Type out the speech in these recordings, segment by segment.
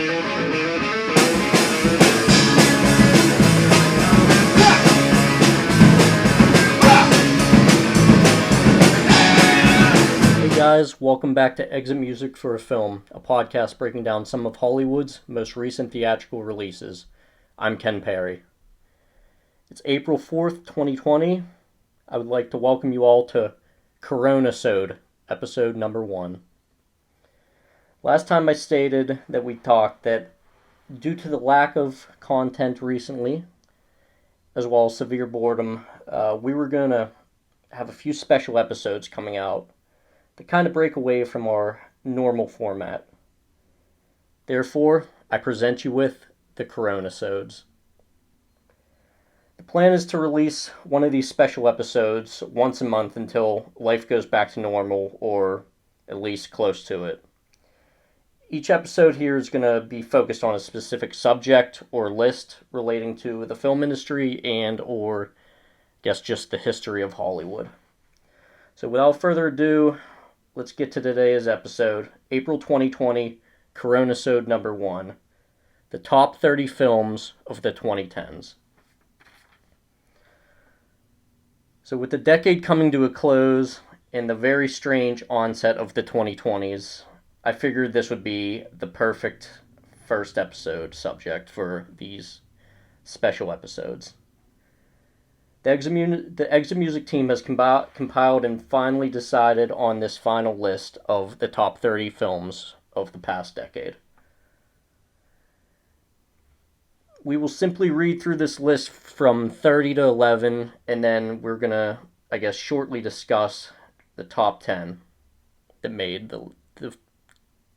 Guys, welcome back to Exit Music for a Film, a podcast breaking down some of Hollywood's most recent theatrical releases. I'm Ken Perry. It's April 4th, 2020. I would like to welcome you all to Coronasode, episode number 1. Last time I stated that we talked that due to the lack of content recently, as well as severe boredom, we were going to have a few special episodes coming out to kind of break away from our normal format. Therefore, I present you with the Coronasodes. The plan is to release one of these special episodes once a month until life goes back to normal, or at least close to it. Each episode here is going to be focused on a specific subject or list relating to the film industry and or, I guess, just the history of Hollywood. So without further ado, let's get to today's episode, April 2020, Coronasode number 1, the top 30 films of the 2010s. So with the decade coming to a close and the very strange onset of the 2020s, I figured this would be the perfect first episode subject for these special episodes. The Exit Music team has compiled and finally decided on this final list of the top 30 films of the past decade. We will simply read through this list from 30 to 11, and then we're going to, I guess, shortly discuss the top 10 that made the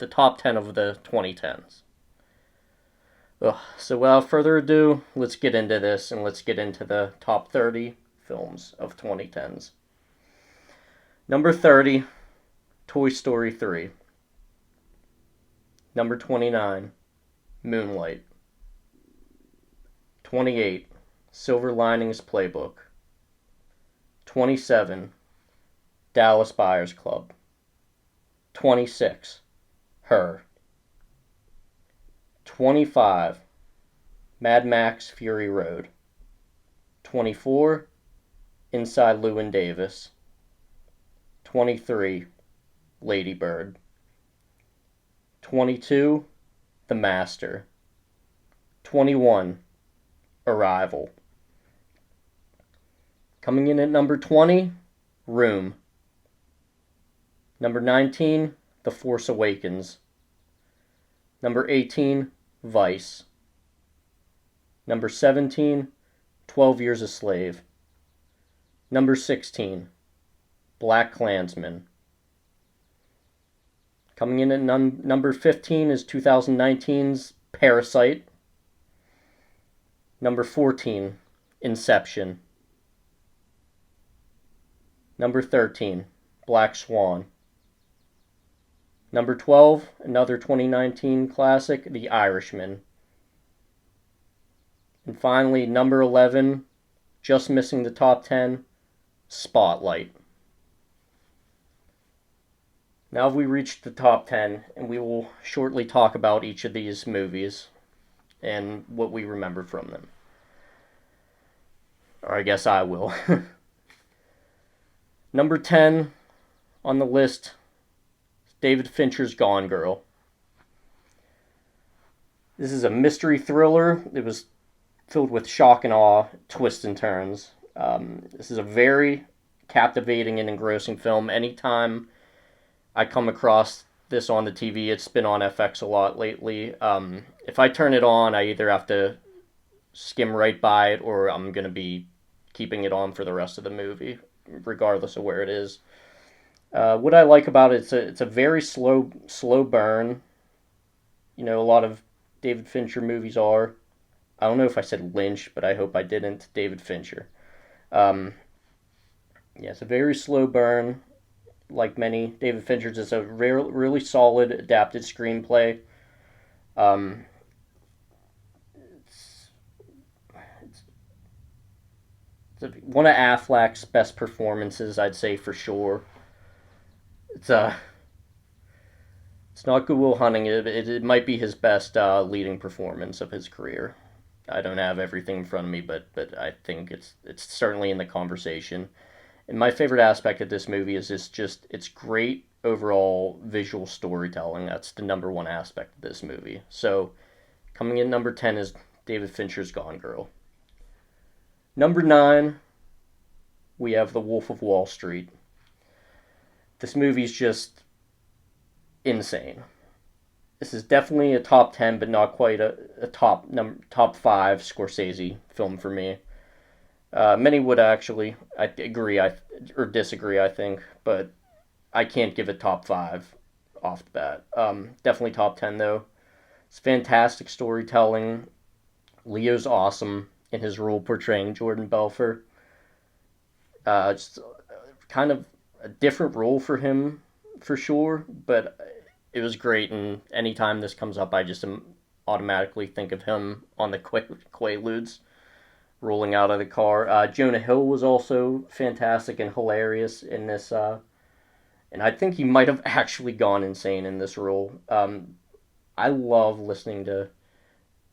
top 10 of the 2010s. So without further ado, let's get into this, and let's get into the top 30 films of 2010s. Number 30, Toy Story 3. Number 29, Moonlight. 28, Silver Linings Playbook. 27, Dallas Buyers Club. 26, Her. 25, Mad Max Fury Road. 24, Inside Llewyn Davis. 23, Lady Bird. 22, The Master. 21, Arrival. Coming in at number 20, Room. Number 19, The Force Awakens. Number 18, Vice. Number 17, 12 Years a Slave. Number 16, Black Klansman. Coming in at number 15 is 2019's Parasite. Number 14, Inception. Number 13, Black Swan. Number 12, another 2019 classic, The Irishman. And finally, number 11, just missing the top 10, Spotlight. Now we reached the top 10, and we will shortly talk about each of these movies and what we remember from them. Or I guess I will. Number 10 on the list, David Fincher's Gone Girl. This is a mystery thriller. It was filled with shock and awe, twists and turns. This is a very captivating and engrossing film. Anytime I come across this on the TV, it's been on FX a lot lately. If I turn it on, I either have to skim right by it or I'm going to be keeping it on for the rest of the movie, regardless of where it is. What I like about it, it's a very slow burn. You know, a lot of David Fincher movies are. I don't know if I said Lynch, but I hope I didn't. David Fincher. Yeah, it's a very slow burn. Like many David Fincher's, it's a really solid adapted screenplay. It's one of Affleck's best performances, I'd say for sure. It's It's not Good Will Hunting. It might be his best leading performance of his career. I don't have everything in front of me, but I think it's certainly in the conversation. And my favorite aspect of this movie is it's great overall visual storytelling. That's the number one aspect of this movie. So coming in number 10 is David Fincher's Gone Girl. Number 9, we have The Wolf of Wall Street. This movie's just insane. This is definitely a top 10, but not quite a top 5 Scorsese film for me. Many would actually, I agree, or disagree, I think, but I can't give it top 5 off the bat. Definitely top 10 though. It's fantastic storytelling. Leo's awesome in his role portraying Jordan Belfort. Just kind of a different role for him, for sure, but it was great. And anytime this comes up, I just automatically think of him on the Quaaludes rolling out of the car. Jonah Hill was also fantastic and hilarious in this, and I think he might have actually gone insane in this role. I love listening to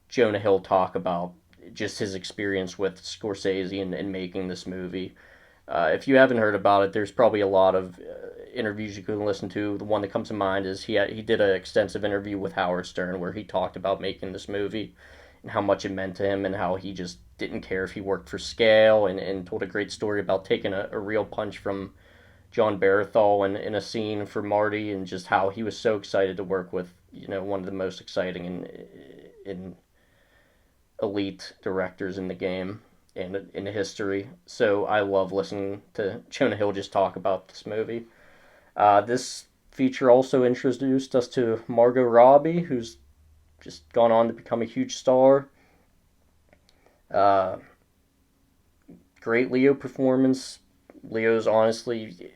Jonah Hill talk about just his experience with Scorsese and making this movie. If you haven't heard about it, there's probably a lot of interviews you can listen to. The one that comes to mind is he did an extensive interview with Howard Stern where he talked about making this movie and how much it meant to him and how he just didn't care if he worked for scale, and told a great story about taking a real punch from John Barenthal in a scene for Marty, and just how he was so excited to work with one of the most exciting and elite directors in the game and in history. So I love listening to Jonah Hill just talk about this movie. This feature also introduced us to Margot Robbie, who's just gone on to become a huge star. Uh, Great Leo performance. Leo's honestly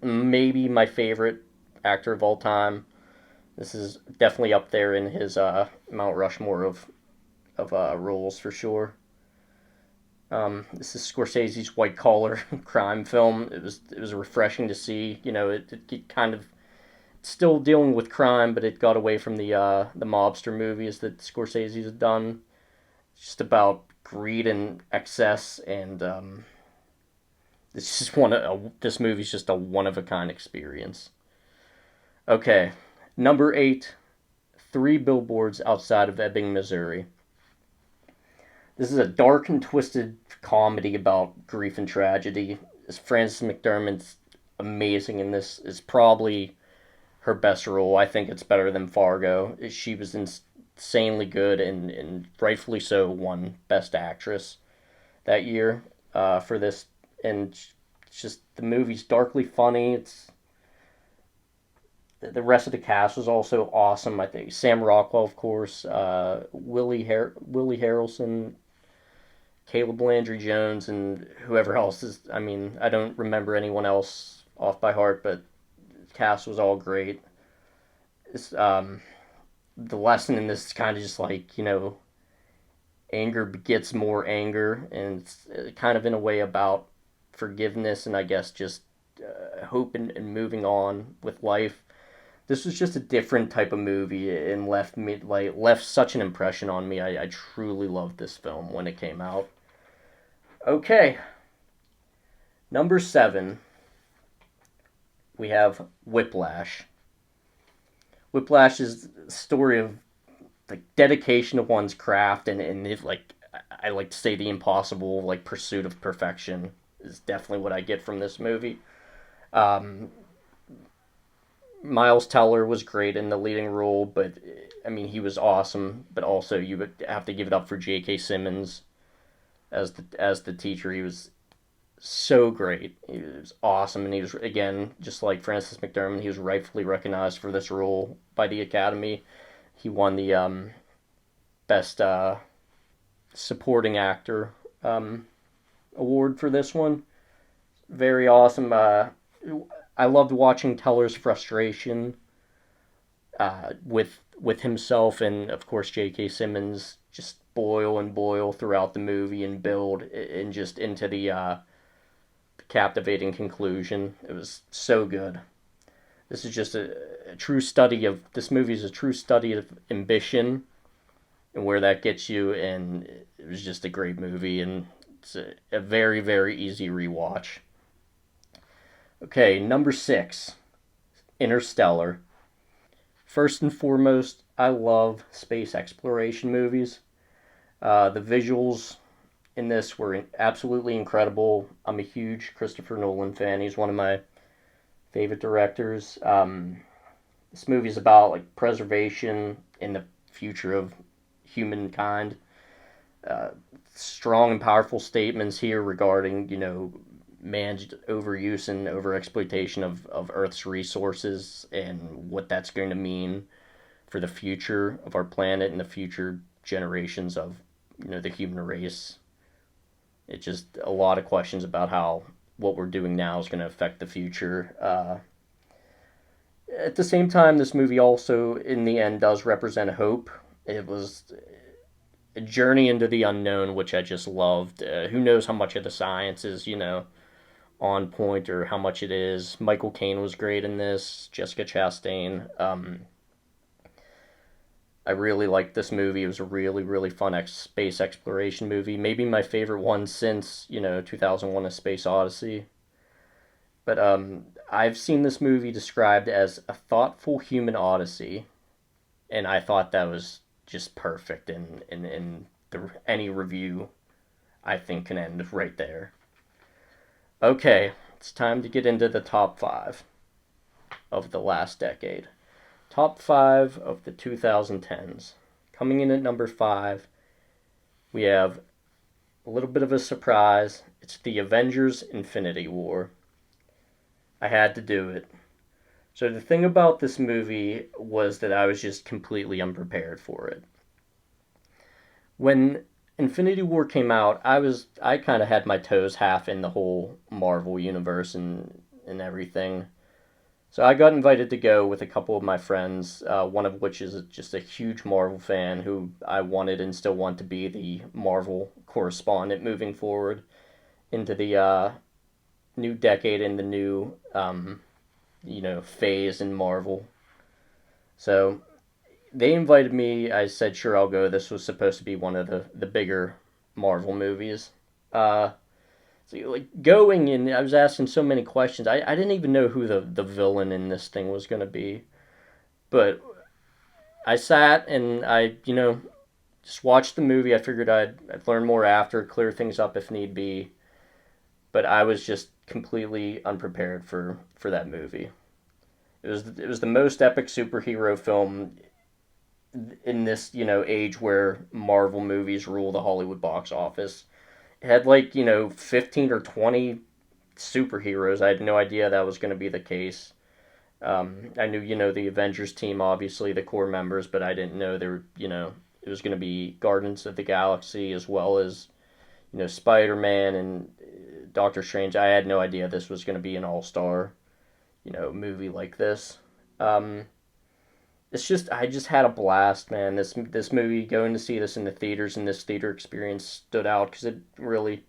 maybe my favorite actor of all time. This is definitely up there in his Mount Rushmore of roles for sure. This is Scorsese's white collar crime film. It was refreshing to see. It kind of still dealing with crime, but it got away from the mobster movies that Scorsese has done. It's just about greed and excess, and this movie's just a one of a kind experience. Okay, number 8, Three Billboards Outside of Ebbing, Missouri. This is a dark and twisted comedy about grief and tragedy. Frances McDormand's amazing in this. Is probably her best role. I think it's better than Fargo. She was insanely good, and rightfully so won Best Actress that year for this. And it's just the movie's darkly funny. The rest of the cast was also awesome. I think Sam Rockwell, of course, Willie Harrelson, Caleb Landry Jones, and whoever else is. I mean, I don't remember anyone else off by heart, but the cast was all great. It's, the lesson in this is kind of just like, anger begets more anger, and it's kind of in a way about forgiveness and I guess just hope and moving on with life. This was just a different type of movie and left such an impression on me. I truly loved this film when it came out. Okay, number 7, we have Whiplash. Whiplash is the story of like dedication to one's craft, and it, like I like to say the impossible like pursuit of perfection is definitely what I get from this movie. Um, Miles Teller was great in the leading role, but I mean he was awesome. But also you would have to give it up for J.K. Simmons as the teacher. He was so great. He was awesome, and he was again just like Frances McDormand. He was rightfully recognized for this role by the Academy. He won the best supporting actor award for this one. Very awesome. I loved watching Teller's frustration with himself, and of course J.K. Simmons just boil and boil throughout the movie and build and just into the captivating conclusion. It was so good. This is just a true study of this movie is a true study of ambition and where that gets you, and it was just a great movie, and it's a very very easy rewatch. Okay, number 6, Interstellar. First and foremost, I love space exploration movies. The visuals in this were absolutely incredible. I'm a huge Christopher Nolan fan. He's one of my favorite directors. This movie is about like preservation in the future of humankind. Uh, Strong and powerful statements here regarding man's overuse and overexploitation of Earth's resources and what that's going to mean for the future of our planet and the future generations of the human race. It's just a lot of questions about how what we're doing now is going to affect the future. At the same time, this movie also, in the end, does represent hope. It was a journey into the unknown, which I just loved. Who knows how much of the science is, on point or how much it is. Michael Caine was great in this. Jessica Chastain. I really liked this movie. It was a really, really fun space exploration movie. Maybe my favorite one since, 2001 A Space Odyssey. But I've seen this movie described as a thoughtful human odyssey, and I thought that was just perfect. Any review, I think, can end right there. Okay, it's time to get into the top 5 of the last decade. Top 5 of the 2010s. Coming in at number 5, we have a little bit of a surprise. It's the Avengers Infinity War. I had to do it. So the thing about this movie was that I was just completely unprepared for it. When Infinity War came out, I kind of had my toes half in the whole Marvel universe and everything. So I got invited to go with a couple of my friends, one of which is just a huge Marvel fan who I wanted and still want to be the Marvel correspondent moving forward into the new decade and the new phase in Marvel. So they invited me. I said, sure, I'll go. This was supposed to be one of the bigger Marvel movies. So like going and I was asking so many questions. I didn't even know who the villain in this thing was going to be. But I sat and I, just watched the movie. I figured I'd learn more after, clear things up if need be. But I was just completely unprepared for that movie. It was the most epic superhero film in this, age where Marvel movies rule the Hollywood box office. It had 15 or 20 superheroes. I had no idea that was going to be the case. I knew, the Avengers team, obviously, the core members, but I didn't know it was going to be Guardians of the Galaxy as well as, Spider-Man and Doctor Strange. I had no idea this was going to be an all-star, movie like this. I just had a blast, man. This movie, going to see this in the theaters and this theater experience stood out because it really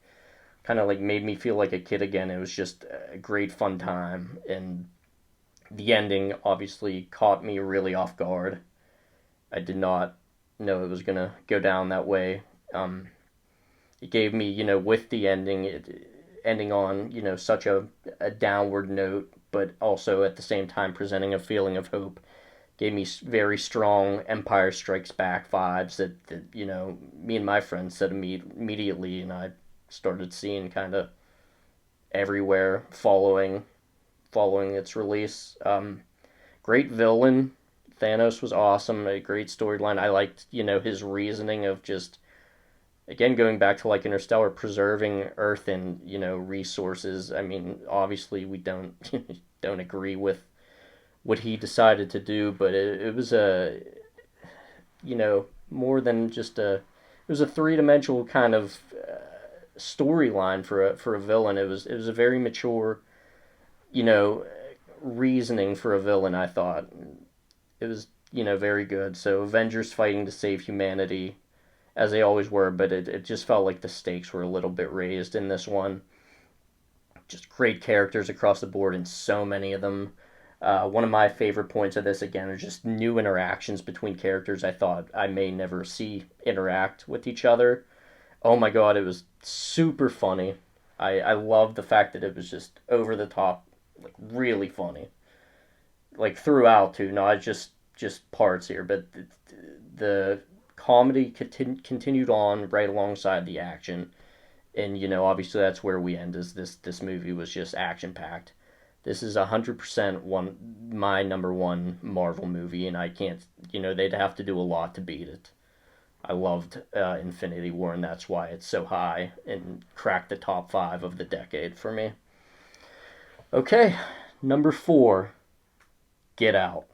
kind of made me feel like a kid again. It was just a great fun time, and the ending obviously caught me really off guard. I did not know it was gonna go down that way. It gave me, with the ending, ending on such a downward note, but also at the same time presenting a feeling of hope. Gave me very strong Empire Strikes Back vibes that me and my friends said immediately, and I started seeing kind of everywhere following its release. Great villain. Thanos was awesome. A great storyline. I liked his reasoning of just again going back to Interstellar, preserving Earth and resources. I mean, obviously we don't don't agree with what he decided to do, but it was a more than just it was a three-dimensional kind of storyline for a villain. It was a very mature you know reasoning for a villain. I thought it was very good. So Avengers fighting to save humanity as they always were, but it just felt like the stakes were a little bit raised in this one. Just great characters across the board and so many of them. One of my favorite points of this, again, is just new interactions between characters I thought I may never see interact with each other. Oh my god, it was super funny. I love the fact that it was just over the top, like really funny. Like throughout too, not just parts here, but the comedy continued on right alongside the action. And obviously that's where we end. Is this movie was just action packed. This is 100% my number one Marvel movie, and I can't. They'd have to do a lot to beat it. I loved Infinity War, and that's why it's so high and cracked the top five of the decade for me. Okay, number four, Get Out.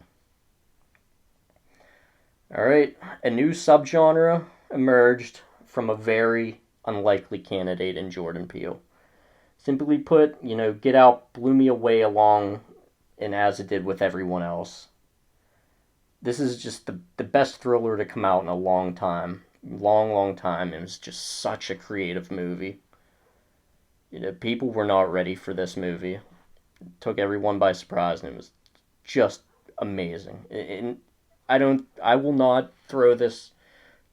All right, a new subgenre emerged from a very unlikely candidate in Jordan Peele. Simply put, Get Out blew me away along and as it did with everyone else. This is just the best thriller to come out in a long time. Long time. It was just such a creative movie. People were not ready for this movie. It took everyone by surprise, and it was just amazing. And I will not throw this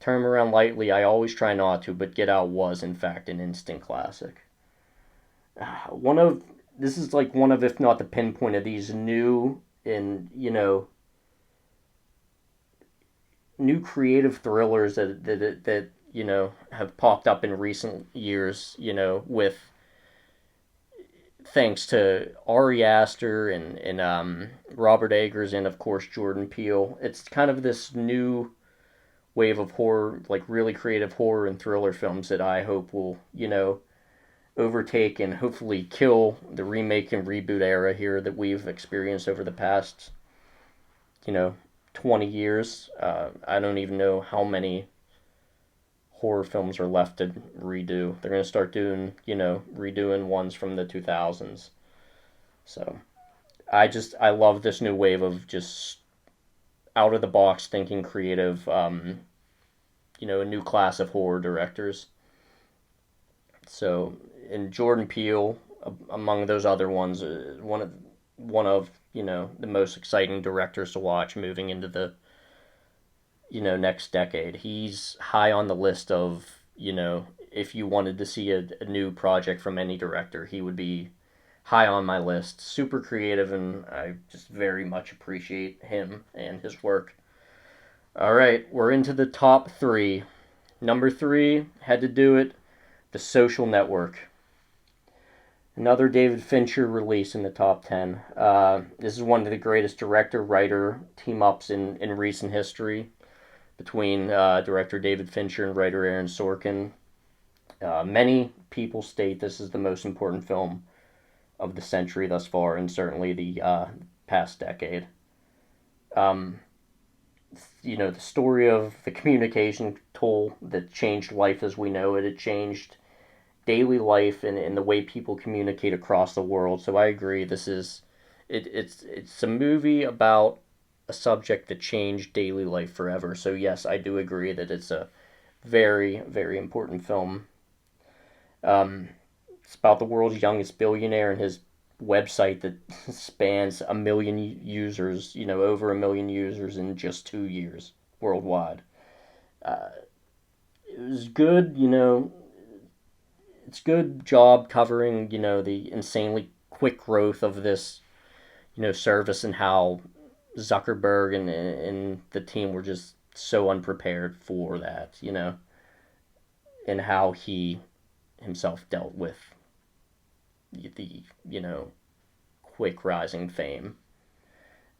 term around lightly. I always try not to, but Get Out was, in fact, an instant classic. This is like one of, if not the pinpoint of these new and, new creative thrillers that have popped up in recent years, with thanks to Ari Aster and Robert Eggers and of course Jordan Peele. It's kind of this new wave of horror, like really creative horror and thriller films that I hope will, overtake and hopefully kill the remake and reboot era here that we've experienced over the past, 20 years. I don't even know how many horror films are left to redo. They're going to start doing, redoing ones from the 2000s. So I love this new wave of just out of the box thinking creative, a new class of horror directors. So, in Jordan Peele, among those other ones, one of the most exciting directors to watch moving into the next decade. He's high on the list of if you wanted to see a new project from any director, he would be high on my list. Super creative, and I just very much appreciate him and his work. All right, we're into the top three. Number three, had to do it, The Social Network. Another David Fincher release in the top 10. This is one of the greatest director-writer team-ups in recent history between director David Fincher and writer Aaron Sorkin. Many people state this is the most important film of the century thus far, and certainly the past decade. The story of the communication tool that changed life as we know it. It changed daily life and the way people communicate across the world. So I agree. It's a movie about a subject that changed daily life forever. So yes, I do agree that it's a very, very important film. It's about the world's youngest billionaire and his website that spans a million users, over a million users in just 2 years worldwide. It was good, it's good job covering, the insanely quick growth of this, service and how Zuckerberg and the team were just so unprepared for that, and how he himself dealt with the quick rising fame.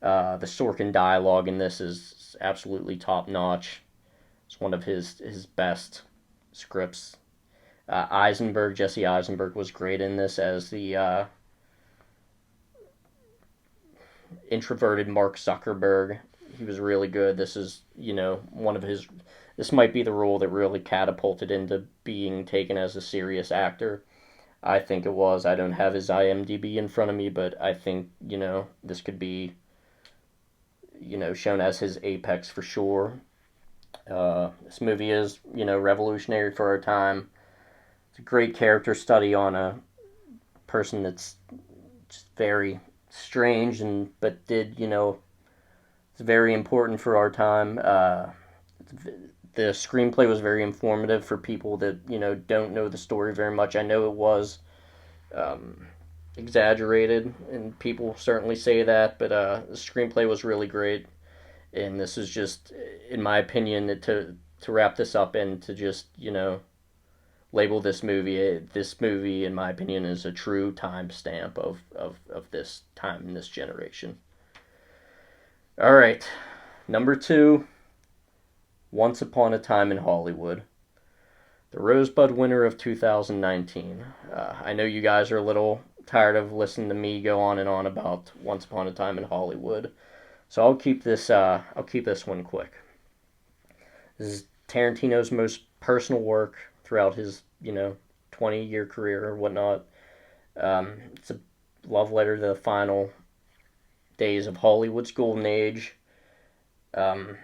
The Sorkin dialogue in this is absolutely top notch. It's one of his best scripts. Jesse Eisenberg was great in this as the introverted Mark Zuckerberg. He was really good. This is, this might be the role that really catapulted into being taken as a serious actor. I think it was. I don't have his IMDb in front of me, but I think, this could be, shown as his apex for sure. This movie is, revolutionary for our time. It's a great character study on a person that's just very strange and but did it's very important for our time. The screenplay was very informative for people that don't know the story very much. I know it was um, exaggerated, and people certainly say that, but the screenplay was really great. And this is just, in my opinion, to wrap this up and to just label this movie. This movie, in my opinion, is a true timestamp of this time in this generation. All right, number two, Once Upon a Time in Hollywood, the Rosebud winner of 2019. I know you guys are a little tired of listening to me go on and on about Once Upon a Time in Hollywood, so I'll keep this one quick. This is Tarantino's most personal work throughout his 20-year career or whatnot. It's a love letter to the final days of Hollywood's golden age. Um,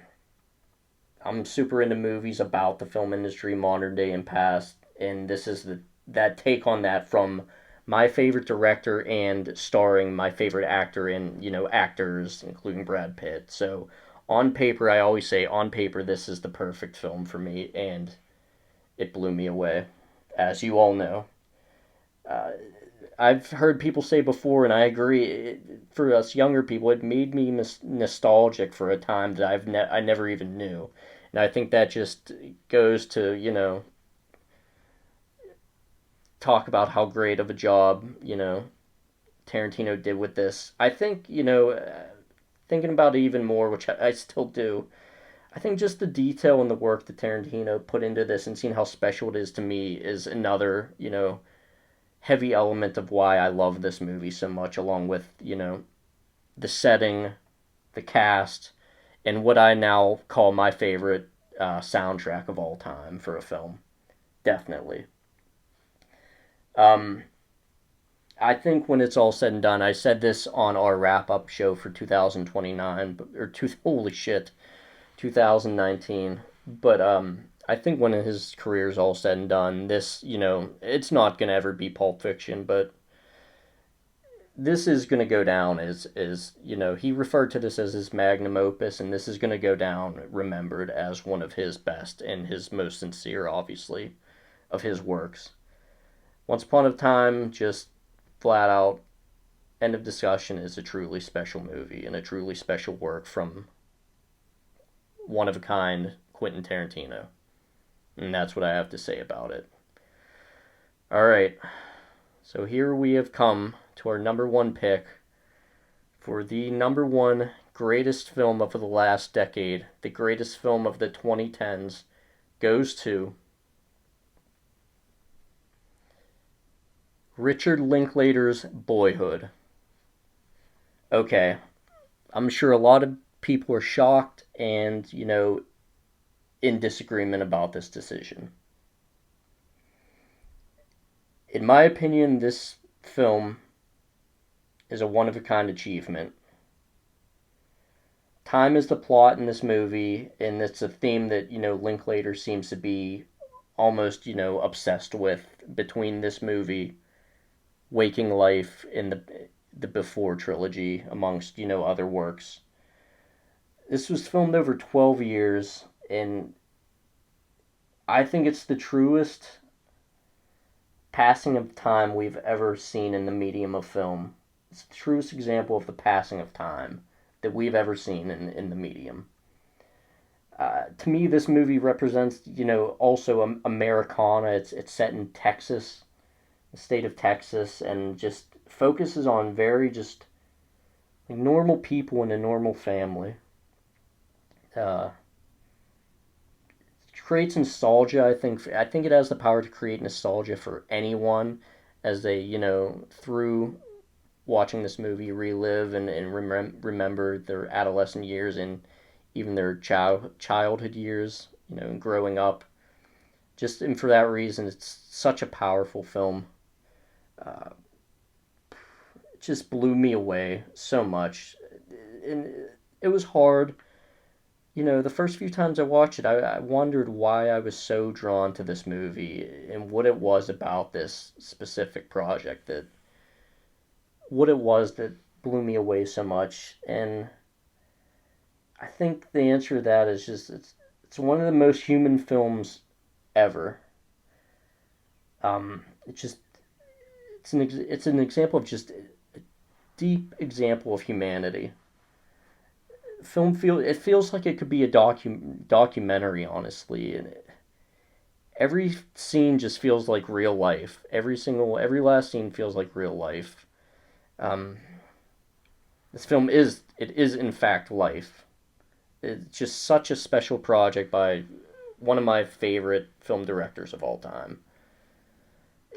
I'm super into movies about the film industry, modern day and past, and this is that take on that from my favorite director and starring my favorite actor and actors, including Brad Pitt. So on paper, I always say on paper this is the perfect film for me, and it blew me away, as you all know. Uh, I've heard people say before, and I agree. For us younger people, it made me nostalgic for a time that I never even knew, and I think that just goes to talk about how great of a job Tarantino did with this. I think thinking about it even more, which I still do. I think just the detail and the work that Tarantino put into this, and seeing how special it is to me, is another heavy element of why I love this movie so much, along with, the setting, the cast, and what I now call my favorite soundtrack of all time for a film. Definitely. Um, I think when it's all said and done, I said this on our wrap up show for 2029, holy shit, 2019. But I think when his career is all said and done, this, it's not going to ever be Pulp Fiction, but this is going to go down as he referred to this as his magnum opus, and this is going to go down remembered as one of his best and his most sincere, obviously, of his works. Once Upon a Time, just flat out, end of discussion, is a truly special movie and a truly special work from one of a kind Quentin Tarantino. And that's what I have to say about it. All right. So here we have come to our number one pick for the number one greatest film of the last decade, the greatest film of the 2010s, goes to Richard Linklater's Boyhood. Okay, I'm sure a lot of people are shocked and, in disagreement about this decision. In my opinion, this film is a one of a kind achievement. Time is the plot in this movie, and it's a theme that, Linklater seems to be almost, obsessed with between this movie, Waking Life, and the Before trilogy, amongst, other works. This was filmed over 12 years, and I think it's the truest passing of time we've ever seen in the medium of film. It's the truest example of the passing of time that we've ever seen in the medium. To me, this movie represents, also Americana. It's set in Texas, the state of Texas, and just focuses on very just like normal people in a normal family. Uh, Creates nostalgia. I think it has the power to create nostalgia for anyone as they through watching this movie relive and remember their adolescent years and even their childhood years, and growing up. Just and for that reason, it's such a powerful film. Uh, it just blew me away so much, and it was hard. The first few times I watched it, I wondered why I was so drawn to this movie and what it was about this specific project, that what it was that blew me away so much? And I think the answer to that is just it's one of the most human films ever. It's just it's an example of just a deep example of humanity. It feels like it could be a documentary, honestly, and every scene just feels like real life. Every last scene feels like real life. Um, this film is in fact life. It's just such a special project by one of my favorite film directors of all time.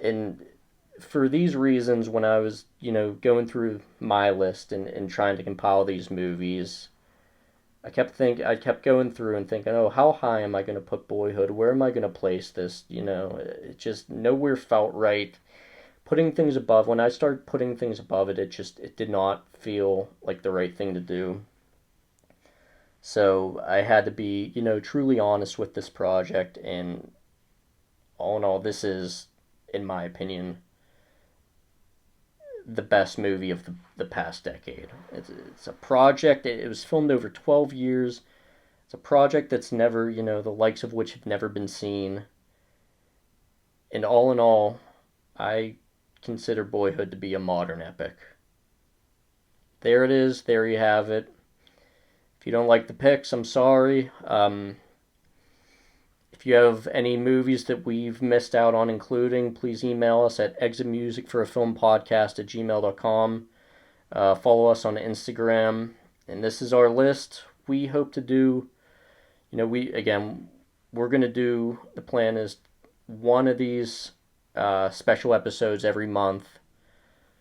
And for these reasons, when I was, going through my list and trying to compile these movies, I kept going through and thinking, oh, how high am I going to put Boyhood? Where am I going to place this? It just nowhere felt right. Putting things above, when I started putting things above it, it did not feel like the right thing to do. So I had to be, truly honest with this project, and all in all, this is, in my opinion, the best movie of the past decade. It's a project, it was filmed over 12 years. It's a project that's never, the likes of which have never been seen. And all in all, I consider Boyhood to be a modern epic. There it is, there you have it. If you don't like the picks, I'm sorry. If you have any movies that we've missed out on including, please email us at exitmusicforafilmpodcast@gmail.com. Follow us on Instagram. And this is our list. We hope to do, we're going to do, the plan is one of these special episodes every month.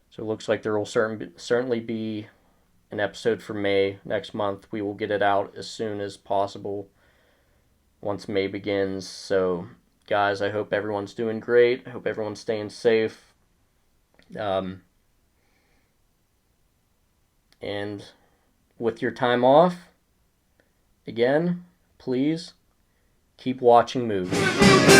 So it looks like there will certainly be an episode for May next month. We will get it out as soon as possible once May begins. So, guys, I hope everyone's doing great. I hope everyone's staying safe. And with your time off, again, please keep watching movies.